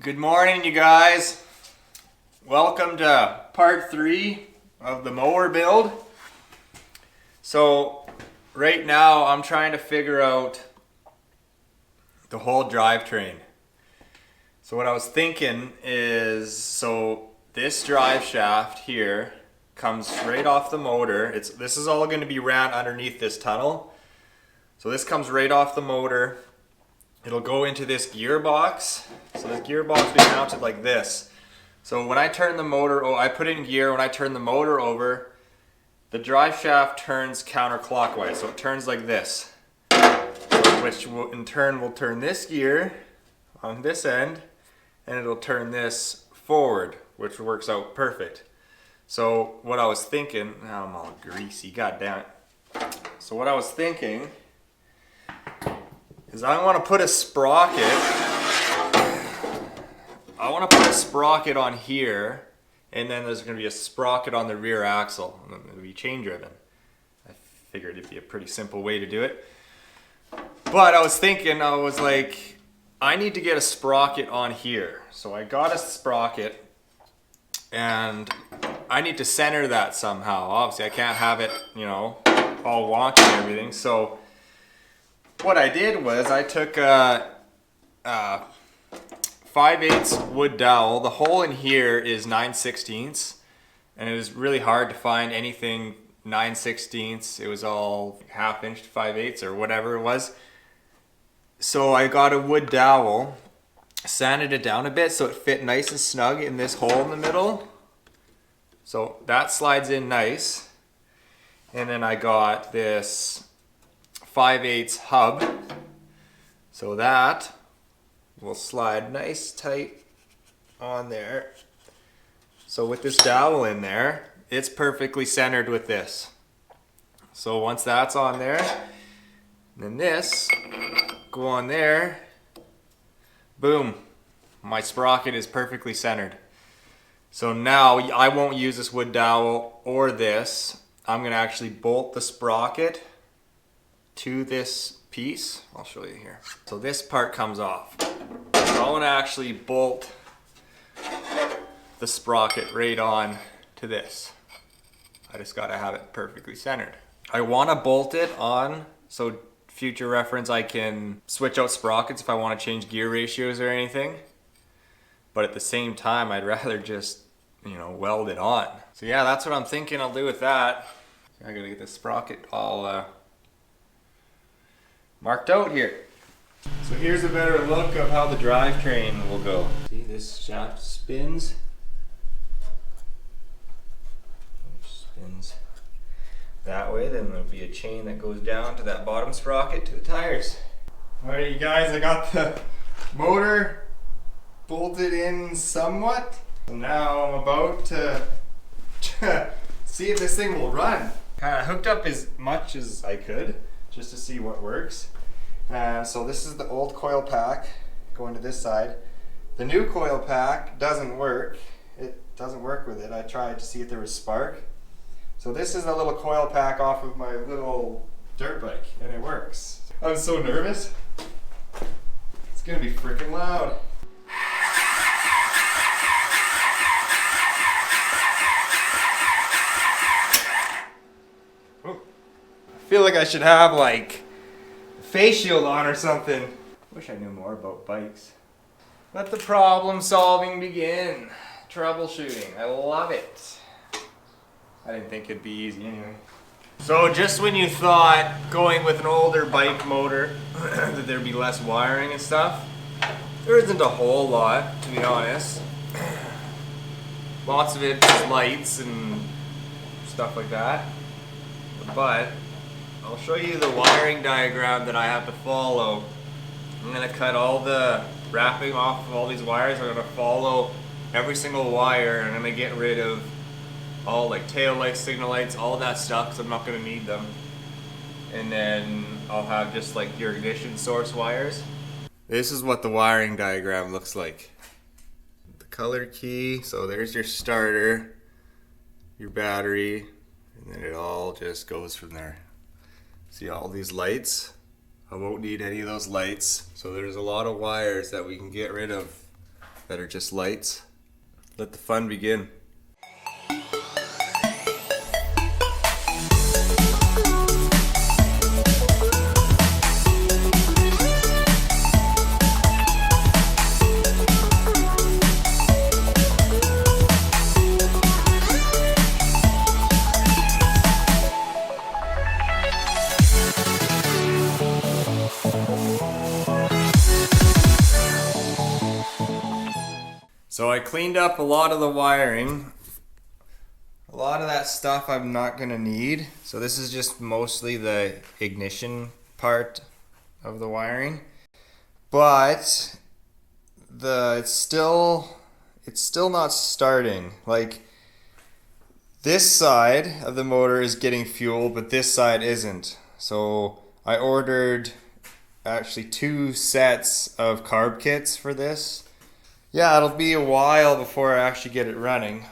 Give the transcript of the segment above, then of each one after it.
Good morning, you guys. Welcome to part 3 of the mower build. So right now I'm trying to figure out the whole drivetrain. So what I was thinking is, so this drive shaft here comes right off the motor. This is all going to be ran underneath this tunnel. So this comes right off the motor. It'll go into this gearbox. So this gearbox will be mounted like this. So when I turn the motor, I put it in gear. When I turn the motor over, the drive shaft turns counterclockwise. So it turns like this, which will, in turn will turn this gear on this end, and it'll turn this forward, which works out perfect. So what I was thinking, now I'm all greasy, god damn it. So what I was thinking is I want to put a sprocket. I want to put a sprocket on here, and then there's going to be a sprocket on the rear axle. It'll be chain driven. I figured it'd be a pretty simple way to do it. But I was thinking, I was like, I need to get a sprocket on here. So I got a sprocket, and I need to center that somehow. Obviously, I can't have it, all wonky and everything. So what I did was I took a 5/8 wood dowel. The hole in here is 9/16, and it was really hard to find anything 9/16. It was all 1/2 inch to 5/8 or whatever it was. So I got a wood dowel, sanded it down a bit so it fit nice and snug in this hole in the middle. So that slides in nice. And then I got this 5/8 hub, so that will slide nice tight on there. So with this dowel in there, it's perfectly centered with this. So once that's on there, then this go on there, boom, my sprocket is perfectly centered. So now I won't use this wood dowel or this. I'm gonna actually bolt the sprocket to this piece. I'll show you here. So this part comes off. So I want to actually bolt the sprocket right on to this. I just got to have it perfectly centered. I want to bolt it on, so future reference I can switch out sprockets if I want to change gear ratios or anything. But at the same time, I'd rather just, weld it on. So yeah, that's what I'm thinking I'll do with that. I gotta get the sprocket all marked out here. So here's a better look of how the drivetrain will go. See, this shaft spins. It spins that way, then there'll be a chain that goes down to that bottom sprocket to the tires. Alright, you guys, I got the motor bolted in somewhat. So now I'm about to see if this thing will run. Kind of hooked up as much as I could, just to see what works. So this is the old coil pack going to this side. The new coil pack doesn't work. It doesn't work with it. I tried to see if there was spark. So this is the little coil pack off of my little dirt bike, and it works. I'm so nervous. It's gonna be freaking loud. I feel like I should have like face shield on or something. Wish I knew more about bikes. Let the problem solving begin. Troubleshooting. I love it. I didn't think it'd be easy anyway. So just when you thought going with an older bike motor that there'd be less wiring and stuff, there isn't a whole lot, to be honest. Lots of it is lights and stuff like that. But I'll show you the wiring diagram that I have to follow. I'm going to cut all the wrapping off of all these wires. I'm going to follow every single wire, and I'm going to get rid of all like tail lights, signal lights, all that stuff because I'm not going to need them. And then I'll have just like your ignition source wires. This is what the wiring diagram looks like. The color key, so there's your starter, your battery, and then it all just goes from there. See all these lights? I won't need any of those lights. So there's a lot of wires that we can get rid of that are just lights. Let the fun begin. So I cleaned up a lot of the wiring. A lot of that stuff I'm not gonna need. So this is just mostly the ignition part of the wiring. But it's still not starting. Like, this side of the motor is getting fuel, but this side isn't. So I ordered actually 2 sets of carb kits for this. Yeah, it'll be a while before I actually get it running.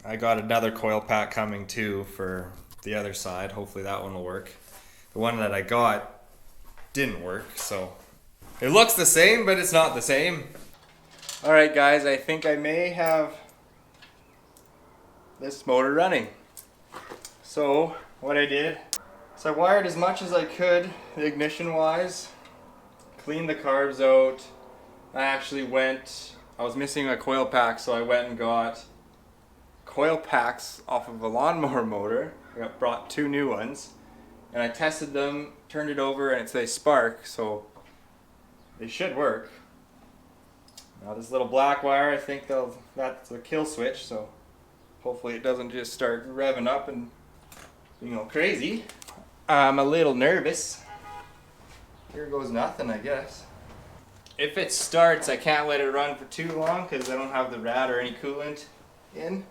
I got another coil pack coming too for the other side. Hopefully that one will work. The one that I got didn't work, so it looks the same, but it's not the same. Alright guys, I think I may have this motor running. So what I did is I wired as much as I could ignition wise, cleaned the carbs out. I was missing a coil pack, so I went and got coil packs off of a lawnmower motor. I brought 2 new ones, and I tested them, turned it over, and they spark, so they should work. Now this little black wire, I think that's a kill switch, so hopefully it doesn't just start revving up and being all crazy. I'm a little nervous. Here goes nothing, I guess. If it starts, I can't let it run for too long because I don't have the rad or any coolant in.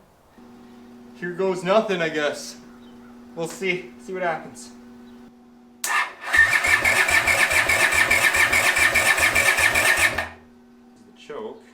Here goes nothing, I guess. We'll see what happens. The choke.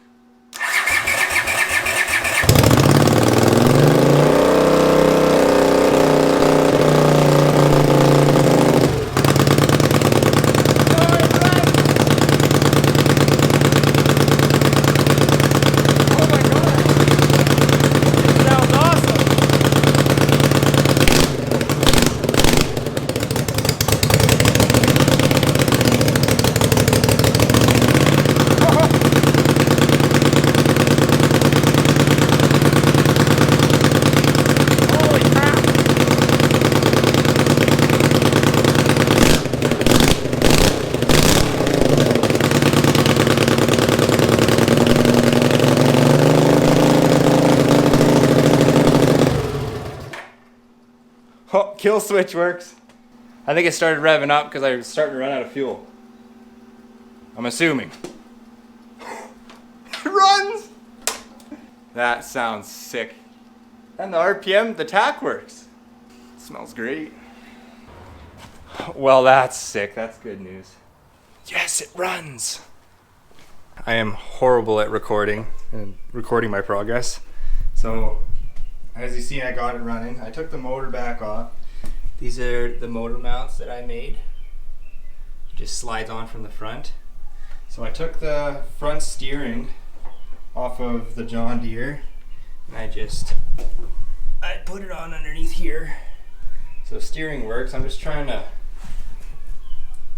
Oh, kill switch works. I think it started revving up because I was starting to run out of fuel. I'm assuming. It runs! That sounds sick. And the RPM, the tack works. It smells great. Well, that's sick. That's good news. Yes, it runs. I am horrible at recording and recording my progress. So, as you see, I got it running. I took the motor back off. These are the motor mounts that I made. It just slides on from the front. So I took the front steering off of the John Deere and I put it on underneath here. So steering works. I'm just trying to,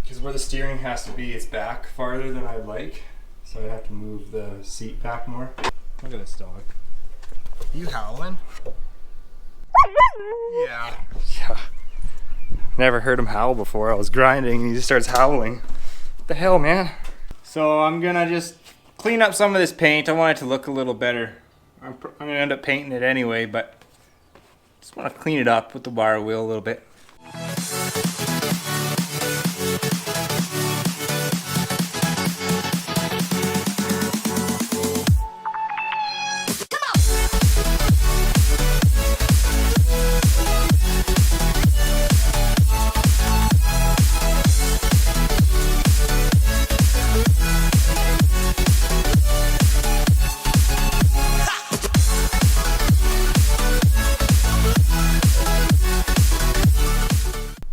because where the steering has to be, it's back farther than I'd like. So I have to move the seat back more. Look at this dog. You howling? Yeah. Never heard him howl before. I was grinding and he just starts howling. What the hell, man? So I'm gonna just clean up some of this paint. I want it to look a little better. I'm gonna end up painting it anyway, but just want to clean it up with the wire wheel a little bit.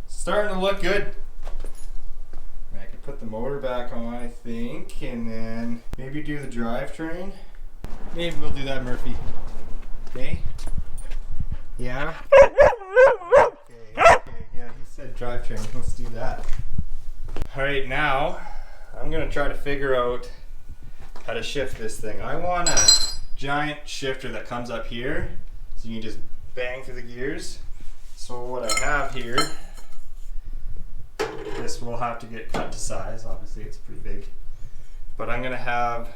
Starting to look good. I can put the motor back on, I think, and then maybe do the drivetrain. Maybe we'll do that, Murphy. Okay? Yeah? Okay, yeah, he said drivetrain. Let's do that. Alright, now I'm going to try to figure out how to shift this thing. I want a giant shifter that comes up here, so you can just bang through the gears. So what I have here, this will have to get cut to size. Obviously it's pretty big. But I'm going to have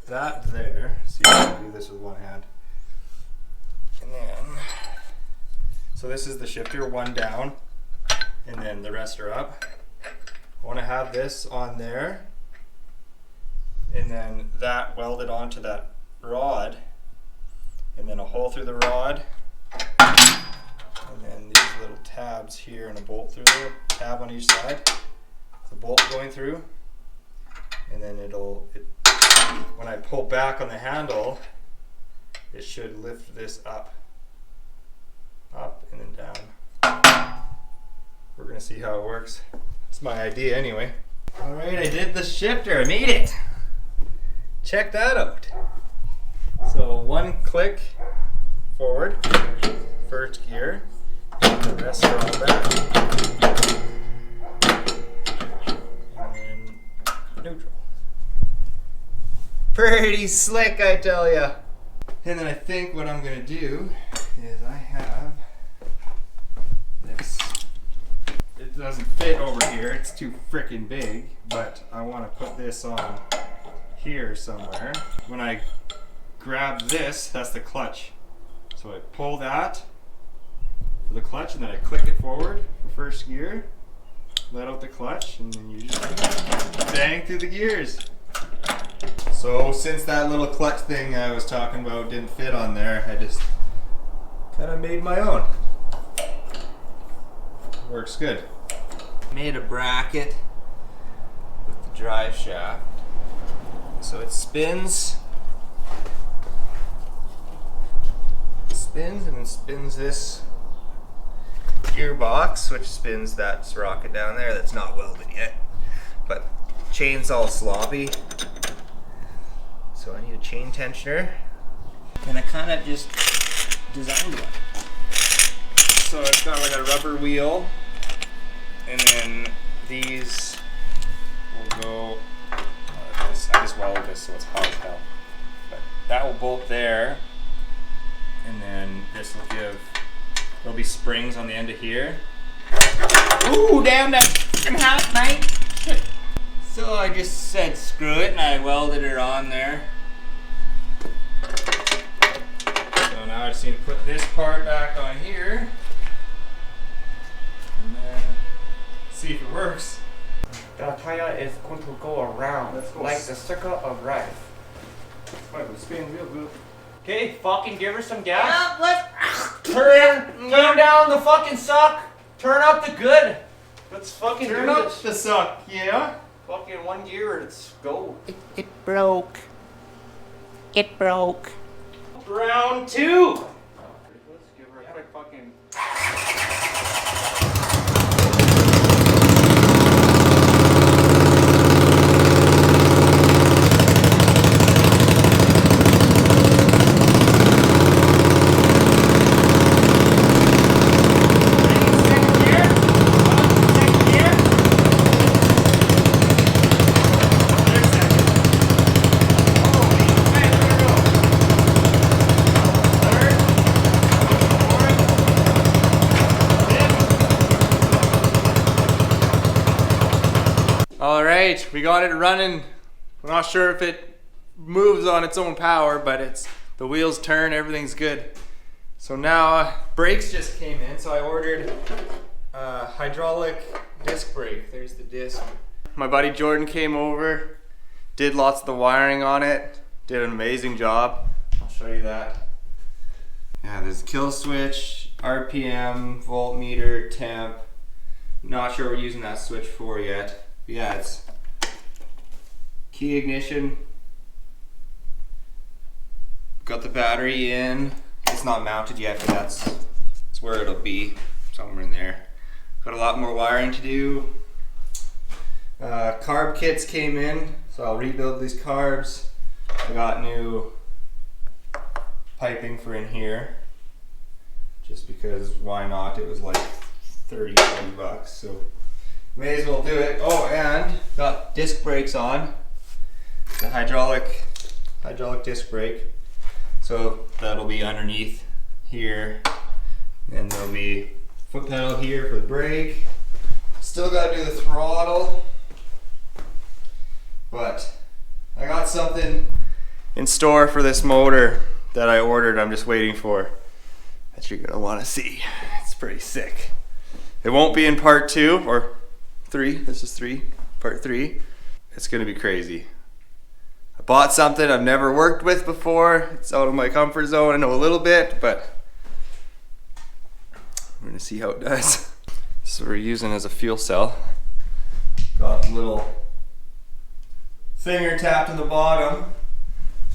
that there. See if I can do this with one hand. And then, so this is the shifter, one down, and then the rest are up. I want to have this on there, and then that welded onto that rod, and then a hole through the rod, and then these little tabs here and a bolt through there, tab on each side, the bolt going through, and then when I pull back on the handle, it should lift this up and then down. We're gonna see how it works. It's my idea anyway. All right, I did the shifter, I made it. Check that out. So one click forward, first gear, and the rest are all back. And then neutral. Pretty slick, I tell ya. And then I think what I'm gonna do is I have this. It doesn't fit over here, it's too freaking big, but I want to put this on here somewhere. When I grab this, that's the clutch. So I pull that for the clutch, and then I click it forward for first gear, let out the clutch, and then you just bang through the gears. So since that little clutch thing I was talking about didn't fit on there, I just kind of made my own. Works good. Made a bracket with the drive shaft. So it spins and then spins this gearbox, which spins that sprocket down there that's not welded yet. But chain's all sloppy. So I need a chain tensioner. And I kind of just designed one. So it's got like a rubber wheel, and then these will go, I just welded this so it's hot as hell. But that will bolt there, and then this will there'll be springs on the end of here. Ooh, damn, that's freaking hot, mate. So I just said screw it, and I welded it on there. So now I just need to put this part back on here. And then see if it works. The tire is going to go around like the circle of life. Right, it spins real good. Okay, fucking give her some gas. Let's turn down the fucking suck. Turn up the good. Let's fucking Turn do up this. the suck, yeah? Fucking one gear, let's go. It broke. It broke. Round two. Let's give her a quick fucking. All right, we got it running. I'm not sure if it moves on its own power, but the wheels turn, everything's good. So now brakes just came in, so I ordered a hydraulic disc brake. There's the disc. My buddy Jordan came over, did lots of the wiring on it, did an amazing job. I'll show you that. Yeah, there's kill switch, RPM, voltmeter, temp. Not sure what we're using that switch for yet. Yeah, it's key ignition. Got the battery in. It's not mounted yet, but that's where it'll be, somewhere in there. Got a lot more wiring to do. Carb kits came in, so I'll rebuild these carbs. I got new piping for in here, just because why not? It was like 30 bucks, so may as well do it. Oh, and got disc brakes on, the hydraulic disc brake, so that'll be underneath here, and there'll be foot pedal here for the brake. Still gotta do the throttle, but I got something in store for this motor that I ordered. I'm just waiting for, that you're gonna want to see. It's pretty sick. It won't be in part 2 or 3. This is part 3. It's gonna be crazy. I bought something I've never worked with before. It's out of my comfort zone. I know a little bit, but we're gonna see how it does. So we're using as a fuel cell. Got a little finger tapped in the bottom.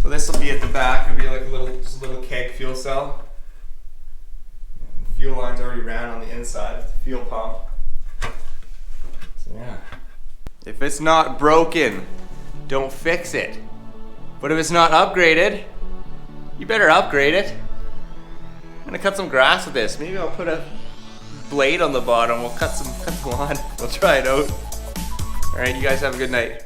So this will be at the back. It'll be like just a little keg fuel cell. The fuel line's already ran on the inside with the fuel pump. So yeah. If it's not broken, don't fix it. But if it's not upgraded, you better upgrade it. I'm gonna cut some grass with this. Maybe I'll put a blade on the bottom. We'll cut some lawn. We'll try it out. All right, you guys have a good night.